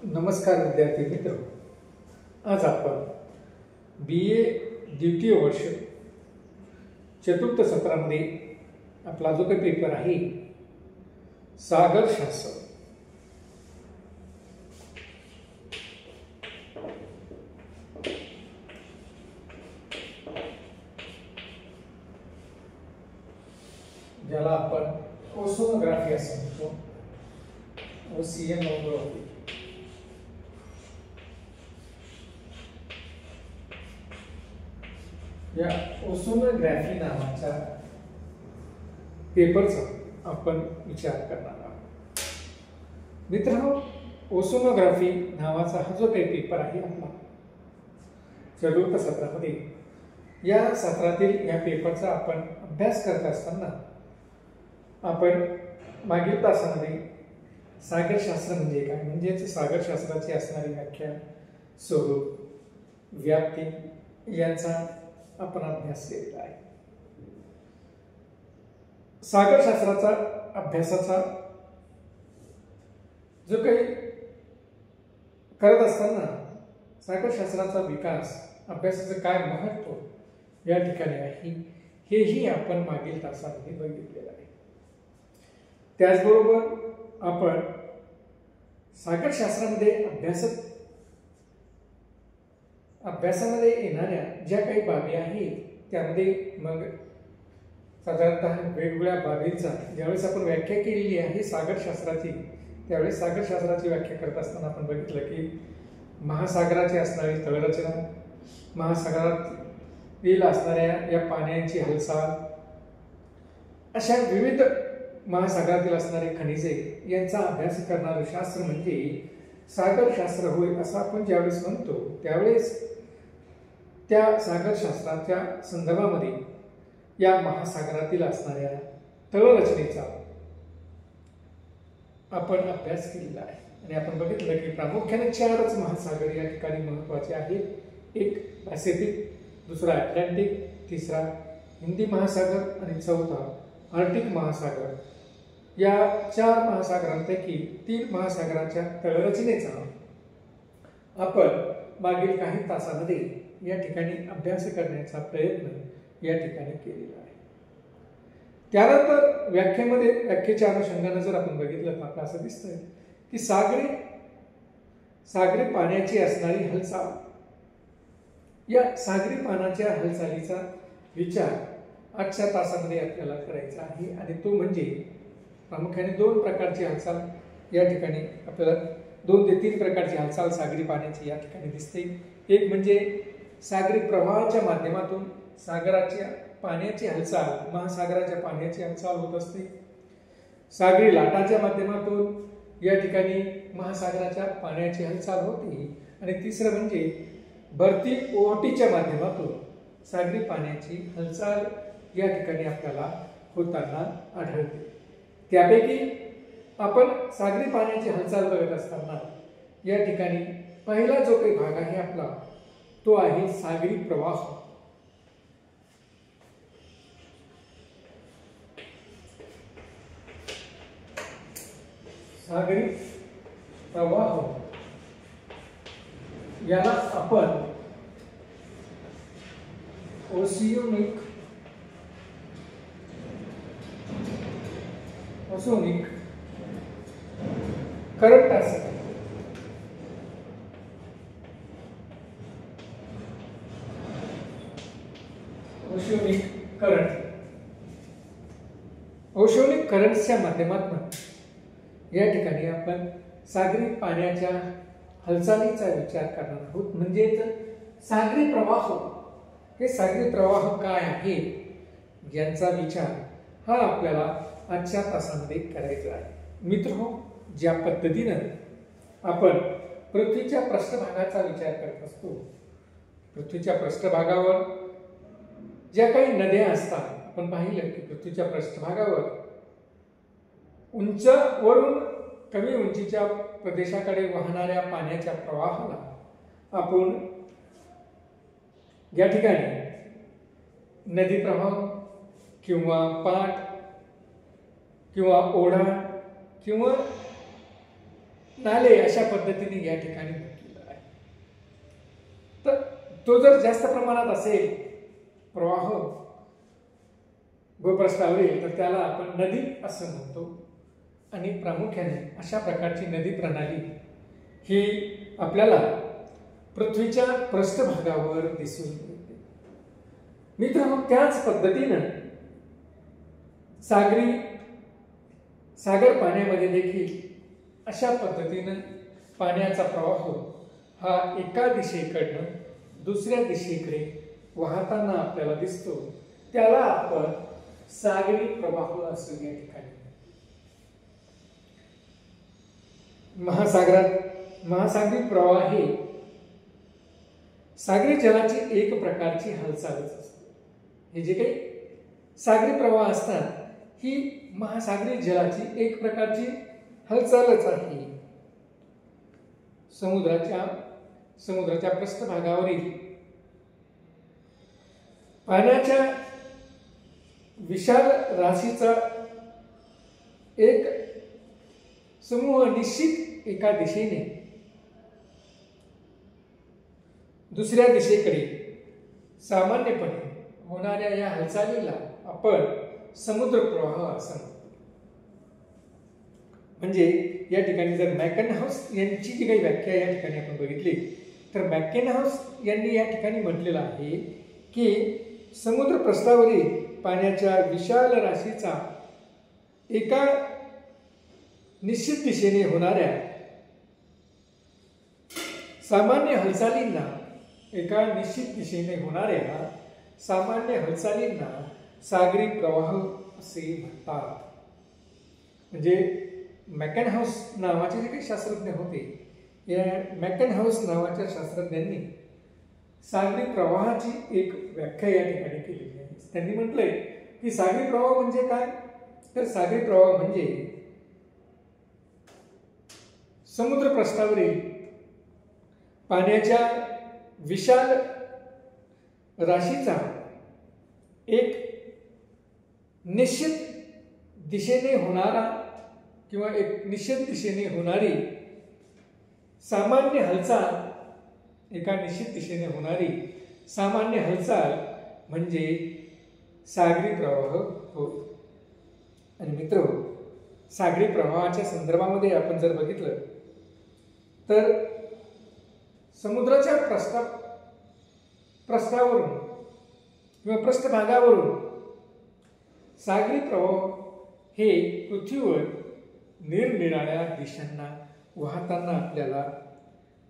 नमस्कार विद्यार्थी मित्र, आज आपण BA द्वितीय वर्ष चतुर्थ सत्रामध्ये आपला जो काही पेपर आहे सागरशास्त्र, ज्याला आपण ओसोनोग्राफी असं म्हणतो, ओसिएनोग्राफी, या ओसोनोग्राफी नावाच्या पेपरचा आपण विचार करणार आहोत. मित्रांनो, ओसोनोग्राफी नावाचा हा जो काही पेपर आहे आपला चतुर्थ सत्रामध्ये, या सत्रातील या पेपरचा आपण अभ्यास करत असताना आपण मागील तासामध्ये सागरशास्त्र म्हणजे काय, म्हणजेच सागरशास्त्राची असणारी व्याख्या, स्वरूप, व्याप्ती यांचा आपण अभ्यास केलेला आहे. सागरशास्त्राचा अभ्यासाचा जो काही करत असताना सागरशास्त्राचा विकास, अभ्यासाचं काय महत्त्व या ठिकाणी आहे हेही आपण मागील तासामध्ये बघितलेलं आहे. त्याचबरोबर आपण सागरशास्त्रामध्ये अभ्यासामध्ये येणाऱ्या ज्या काही बाबी आहेत त्यामध्ये मग साधारणतः वेगवेगळ्या बाबींचा ज्यावेळेस आपण व्याख्या केलेली आहे सागरशास्त्राची, त्यावेळेस सागरशास्त्राची व्याख्या करत असताना आपण बघितलं की महासागराची असणारी तळरचना, महासागरातील असणाऱ्या या पाण्याची हालचाल, अशा विविध महासागरातील असणारे खनिजे यांचा अभ्यास करणारं शास्त्र म्हणजे सागरशास्त्र होय असं आपण ज्यावेळेस म्हणतो, त्यावेळेस त्या सागरशास्त्राच्या संदर्भामध्ये या महासागरातील असणाऱ्या तळरचनेचा आपण अभ्यास केलेला आहे. आणि आपण बघितलं की प्रामुख्याने 4च महासागर या ठिकाणी महत्त्वाचे आहेत. एक पॅसिफिक, दुसरा अटलांटिक, तिसरा हिंदी महासागर आणि चौथा आर्टिक महासागर. या 4 महासागरांपैकी 3 महासागराच्या तळरचनेचा आपण मागील काही तासामध्ये या ठिकाणी अभ्यास करण्याचा प्रयत्न या ठिकाणी केलेला आहे. त्यानंतर व्याख्येच्या अनुषंगाने जर आपण बघितलं तर आपल्याला असं दिसतंय की सागरी पाण्याची असणारी हालचाल, या सागरी पाण्याच्या हालचालीचा विचार आजच्या तासामध्ये आपल्याला करायचा आहे. आणि तो म्हणजे प्रामुख्याने 2 प्रकारची हालचाल या ठिकाणी आपल्याला 2 ते 3 प्रकारची हालचाल सागरी पाण्याची या ठिकाणी दिसते. एक म्हणजे सागरी प्रवाहाच्या माध्यमातून सागराच्या पाण्याची हालचाल, महासागराच्या पाण्याची हालचाल होत असते. सागरी लाटाच्या माध्यमातून या ठिकाणी महासागराच्या पाण्याची हालचाल होते. आणि तिसरं म्हणजे भरती ओहोटीच्या माध्यमातून सागरी पाण्याची हालचाल या ठिकाणी आपल्याला होताना आढळते. त्यापैकी आपण सागरी पाण्याची हालचाल बघत असताना या ठिकाणी पहिला जो काही भाग आहे आपला तो आहे सागरी प्रवाह. सागरी प्रवाह याला आपण ओसियोनिक करंट असं ओशोनिक करंट्सच्या माध्यमातून या ठिकाणी आपण सागरी पाण्याच्या हालचालीचा विचार करणार आहोत. म्हणजेच सागरी प्रवाह, हे सागरी प्रवाह काय आहे यांचा विचार हा आपल्याला आजच्या तासामध्ये करायचा आहे. मित्रहो, ज्या पद्धतीनं आपण पृथ्वीच्या पृष्ठभागाचा विचार करत असतो, पृथ्वीच्या पृष्ठभागावर ज्या काही नद्या असतात, आपण पाहिलं की पृथ्वीच्या पृष्ठभागावर उंचवरून कमी उंचीच्या प्रदेशाकडे वाहणाऱ्या पाण्याच्या प्रवाहाला आपण या ठिकाणी नदी प्रवाह किंवा पाट किंवा ओढा किंवा नाले अशा पद्धतीने या ठिकाणी म्हटलेलं आहे. तर तो जर जास्त प्रमाणात असेल प्रवाह भूपृष्ठावरील तर त्याला आपण नदी असं म्हणतो. आणि प्रामुख्याने अशा प्रकारची नदी प्रणाली ही आपल्याला पृथ्वीच्या पृष्ठभागावर दिसून येते. मित्रांनो, त्याच पद्धतीनं सागर पाण्यामध्ये देखील अशा पद्धतीनं पाण्याचा प्रवाह हा एका दिशेकडनं दुसऱ्या दिशेकडे वाहताना आपल्याला दिसतो. त्याला आपण सागरी प्रवाह असं या ठिकाणी. महासागरी प्रवाह हे सागरी जलाची एक प्रकारची हालचालच असते. हे जे काही सागरी प्रवाह असतात ही महासागरी जलाची एक प्रकारची हालचालच आहे. समुद्राच्या पृष्ठभागावरील पाण्याच्या विशाल राशीचा एक समूह निश्चित एका दिशेने दुसऱ्या दिशेकडे सामान्यपणे होणाऱ्या या हालचालीला आपण समुद्र प्रवाह असं म्हणतो. म्हणजे या ठिकाणी जर मॅकनहाऊस यांची जी काही व्याख्या या ठिकाणी आपण बघितली तर मॅकनहाऊस यांनी या ठिकाणी म्हटलेलं आहे की समुद्र पृष्ठावरील पाण्याच्या विशाल राशीचा एका निश्चित दिशेने होणाऱ्या सामान्य हालचालींना सागरी प्रवाह असे म्हणतात. म्हणजे मॅकनहाऊस नावाचे जे काही शास्त्रज्ञ होते या मॅकनहाऊस नावाच्या शास्त्रज्ञांनी सागरी प्रवाहाची एक व्याख्या या ठिकाणी केलेली आहे. त्यांनी म्हटलंय की सागरी प्रवाह म्हणजे काय, तर सागरी प्रवाह म्हणजे समुद्र पृष्ठावरील पाण्याच्या विशाल राशीचा एक निश्चित दिशेने होणारा किंवा एक निश्चित दिशेने होणारी सामान्य हालचाल, एका निश्चित दिशेने होणारी सामान्य हालचाल म्हणजे सागरी प्रवाह होय. आणि मित्र, सागरी प्रवाहाच्या संदर्भामध्ये आपण जर बघितलं तर समुद्राच्या पृष्ठावरून किंवा पृष्ठभागावरून सागरी प्रवाह हे पृथ्वीवर निरनिराळ्या दिशांना वाहताना आपल्याला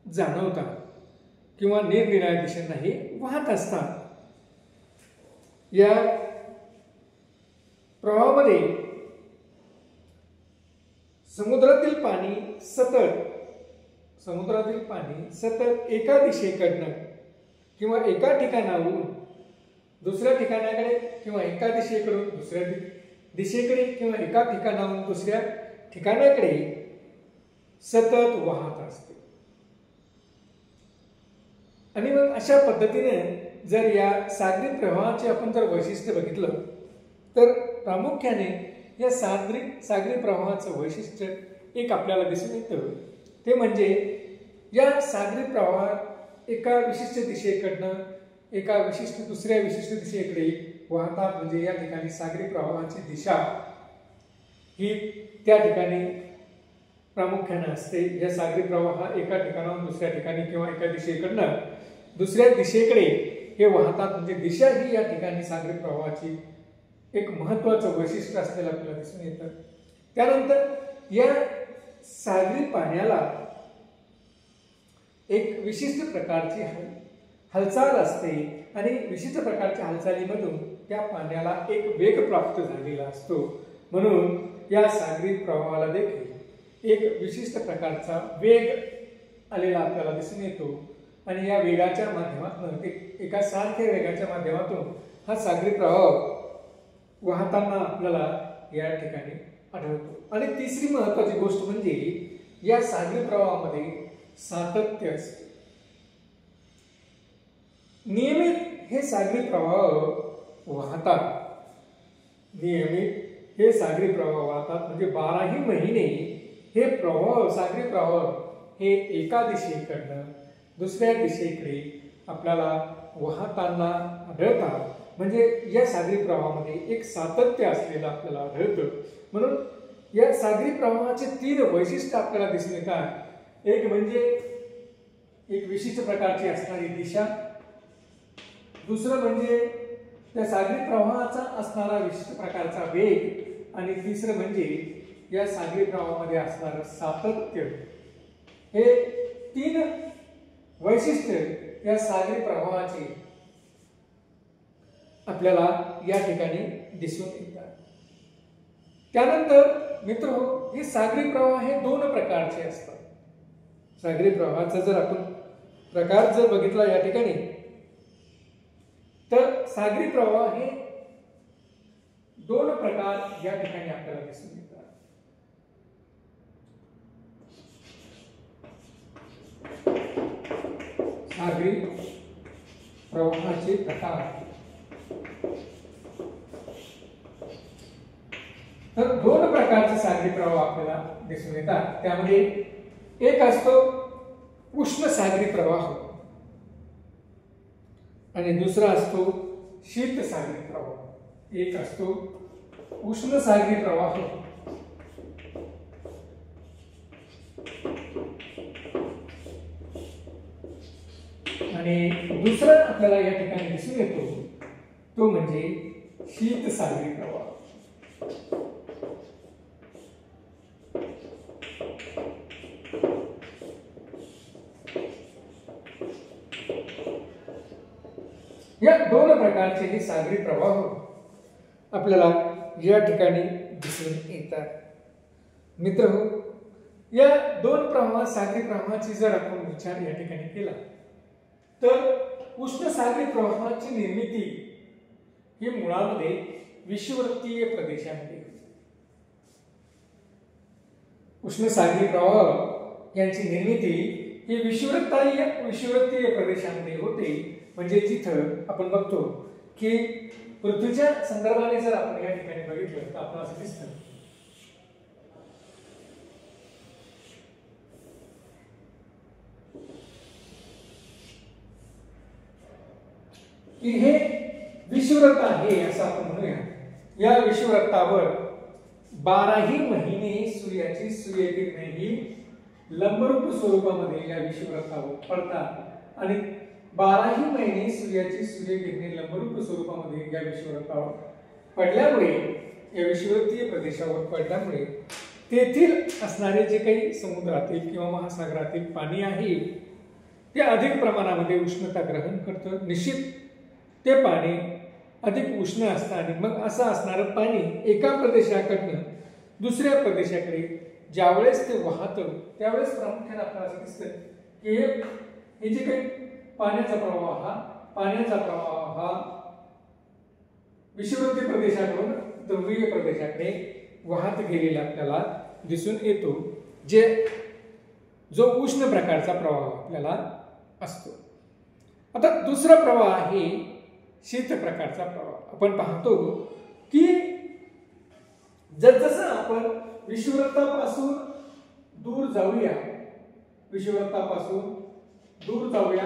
जाणवतात किंवा निरनिराळ्या दिशांना हे वाहत असतात. या प्रवाहामध्ये समुद्रातील पाणी सतत एका दिशेकडनं किंवा एका ठिकाणावरून दुसऱ्या ठिकाणाकडे किंवा एका दिशेकडून दुसऱ्या दिशेकडे किंवा एका ठिकाणाहून दुसऱ्या ठिकाणाकडे सतत वाहत असते. आणि मग अशा पद्धतीने जर या सागरी प्रवाहाचे आपण जर वैशिष्ट्य बघितलं तर प्रामुख्याने या सागरी प्रवाहाचं वैशिष्ट्य एक आपल्याला दिसून येतं. ते म्हणजे या सागरी प्रवाहात एका विशिष्ट दिशेकडनं एका दुसऱ्या विशिष्ट दिशेकडे वाहतात. म्हणजे या ठिकाणी सागरी प्रवाहाची दिशा ही त्या ठिकाणी प्रामुख्याने असते. या सागरी प्रवाह एका ठिकाणाहून दुसऱ्या ठिकाणी किंवा एका दिशेकडनं दुसऱ्या दिशेकडे हे वाहतात. म्हणजे दिशा ही या ठिकाणी सागरी प्रवाहाची एक महत्वाचं वैशिष्ट्य असलेलं आपल्याला दिसून येतं. त्यानंतर या सागरी पाण्याला एक विशिष्ट प्रकारची हालचाल असते आणि विशिष्ट प्रकारच्या हालचालीमधून त्या पाण्याला एक वेग प्राप्त झालेला असतो. म्हणून या सागरी प्रवाहाला देखील एक विशिष्ट प्रकारचा वेग आलेला आपल्याला दिसून येतो. आणि या वेगाच्या माध्यमातून एका सारख्या वेगाच्या माध्यमातून हा सागरी प्रवाह वाहताना आपल्याला या ठिकाणी आढळतो. आणि तिसरी महत्वाची गोष्ट म्हणजे या सागरी प्रवाहामध्ये सातत्य असते. नियमित हे सागरी प्रवाह वाहतात. म्हणजे 12ही महिने हे प्रवाह, सागरी प्रवाह हे एका दिशेकडनं दुसऱ्या दिशेकडे आपल्याला वाहताना आढळतात. म्हणजे या सागरी प्रवाहामध्ये एक सातत्य असलेलं आपल्याला आढळतं. म्हणून या सागरी प्रवाहाचे 3 वैशिष्ट्य आपल्याला दिसून येतात. एक म्हणजे एक विशिष्ट प्रकारची असणारी दिशा, दुसरं म्हणजे त्या सागरी प्रवाहाचा असणारा विशिष्ट प्रकारचा वेग, आणि तिसरं म्हणजे या सागरी प्रवाहामध्ये असणारं सातत्य. हे 3 वैशिष्ट्य या सागरी प्रवाहाचे आपल्याला या ठिकाणी दिसून येतात. त्यानंतर मित्रहो, हे सागरी प्रवाह हे 2 प्रकारचे असतात. सागरी प्रवाहाचा जर आपण प्रकार जर बघितला या ठिकाणी, तर सागरी प्रवाह हे 2 प्रकार या ठिकाणी आपल्याला दिसून येतात. सागरी प्रवाहाचे प्रकार. तर 2 प्रकारचे सागरी प्रवाह आपल्याला दिसून येतात. त्यामध्ये एक असतो उष्ण सागरी प्रवाह आणि दुसरा असतो शीत सागरी प्रवाह. एक असतो उष्ण सागरी प्रवाह आणि दुसरा आपल्याला या ठिकाणी दिसून येतो तो म्हणजे शीत सागरी प्रवाह. या 2 प्रकारचे हे सागरी प्रवाह आपल्याला या ठिकाणी दिसून येतात. मित्रहो, या 2 प्रवाह सागरी प्रवाहाची जर आपण विचार या ठिकाणी केला, तर उष्ण सागरी प्रवाहाची निर्मिती ही मुळामध्ये विषुववृत्तीय प्रदेशामध्ये होते. उष्ण सागरी प्रवाह यांची निर्मिती ही विषुववृत्तीय प्रदेशामध्ये होते. म्हणजे जिथं आपण बघतो की पृथ्वीच्या संदर्भाने जर आपण या ठिकाणी बघितलं तर आपल्याला असं दिसतं की हे विषुववृत्त आहे असं आपण म्हणूया. या विषुववृत्तावर 12ही महिने सूर्याची सूर्यकिरणे ही लंबरूप स्वरूपामध्ये या विषुववृत्तावर पडतात आणि 12ही महिने सूर्याची सूर्यकिरणे लंबरूप स्वरूपामध्ये या विषुववृत्तावर पडल्यामुळे, या विषुववृत्तीय प्रदेशावर पडल्यामुळे तेथील असणारे जे काही समुद्रातील किंवा महासागरातील पाणी आहे ते अधिक प्रमाणामध्ये उष्णता ग्रहण करतं. निश्चित ते पाणी अधिक उष्ण असतं आणि मग असं असणारं पाणी एका प्रदेशाकडनं दुसऱ्या प्रदेशाकडे ज्यावेळेस ते वाहतं त्यावेळेस प्रामुख्याने आपल्याला असं दिसतं की हे जे काही पाण्याचा प्रवाह हा विषुववृत्तीय प्रदेशाकडून ध्रुवीय प्रदेशाकडे वाहत गेलेला आपल्याला दिसून येतो, जो उष्ण प्रकारचा प्रवाह आपल्याला असतो. आता दुसरा प्रवाह आहे शीत प्रकारचा प्रवाह. आपण पाहतो की जसजसं आपण विषुववृत्तापासून दूर जाऊया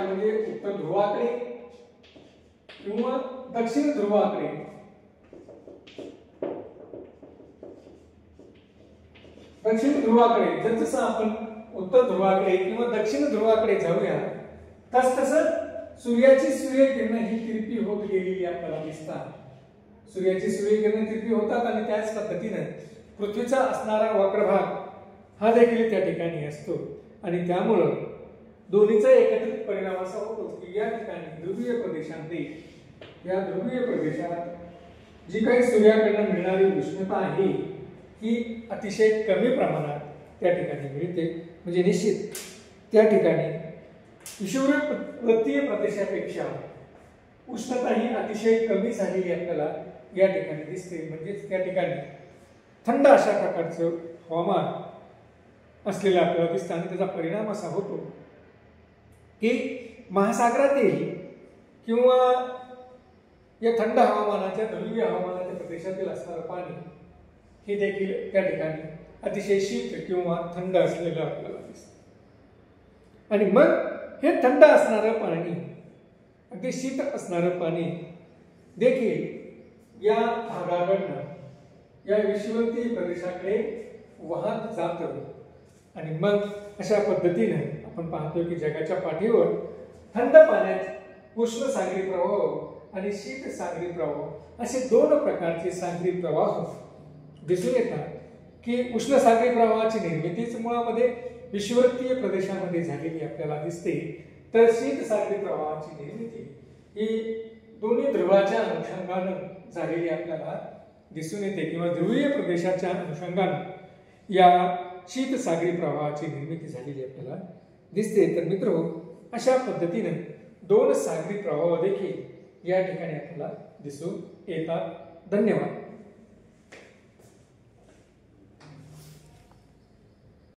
म्हणजे उत्तर ध्रुवाकडे किंवा दक्षिण ध्रुवाकडे, जसजसं आपण उत्तर ध्रुवाकडे किंवा दक्षिण ध्रुवाकडे जाऊया तसतसं सूर्याची सूर्यकिरणे ही तिरपी होत गेलेली आपल्याला दिसतात. सूर्याची सूर्यकिरणे तिरपी होतात आणि त्याच पद्धतीने पृथ्वीचा असणारा वक्रभाग हा देखील त्या ठिकाणी असतो आणि त्यामुळं दोन्हीचा एकत्रित परिणाम असा होतो की या ठिकाणी ध्रुवीय प्रदेशात जी काही सूर्याकडून मिळणारी उष्णता आहे ही अतिशय कमी प्रमाणात त्या ठिकाणी मिळते. म्हणजे निश्चित त्या ठिकाणी विषुववृत्तीय प्रदेशापेक्षा उष्णता ही अतिशय कमी झालेली आपल्याला या ठिकाणी दिसते. म्हणजेच त्या ठिकाणी थंड अशा प्रकारचं हवामान असलेलं आपल्याला दिसतं आणि त्याचा परिणाम असा होतो की महासागरातील किंवा या थंड हवामानाच्या ध्रुवीय हवामानाच्या प्रदेशातील असणारं पाणी हे देखील त्या ठिकाणी अतिशय शीत किंवा थंड असलेलं आपल्याला दिसतं। आणि मग हे थंड असणारं पाणी, अगदी शीत असणारं पाणी देखील या भागाकडनं या विषुवतीय प्रदेशाकडे वाहत जातं। आणि मग अशा पद्धतीने आपण पाहतोय की जगाच्या पाठीवर थंड पाण्यात उष्ण सागरी प्रवाह आणि शीत सागरी प्रवाह असे दोन प्रकारचे सागरी प्रवाह दिसून येतात की उष्ण सागरी प्रवाहाची निर्मितीच मुळामध्ये विषुवतीय प्रदेशामध्ये झालेली आपल्याला दिसते, तर शीत सागरी प्रवाहाची निर्मिती ही दोन्ही ध्रुवाच्या अनुषंगानं झालेली आपल्याला दिसून येते किंवा ध्रुवीय प्रदेशाच्या अनुषंगानं या शीत सागरी प्रवाहाची निर्मिती झालेली आपल्याला दिसते। तर मित्र, अशा पद्धतीने दोन सागरी प्रवाह देखील या ठिकाणी आपल्याला दिसून येतात। धन्यवाद।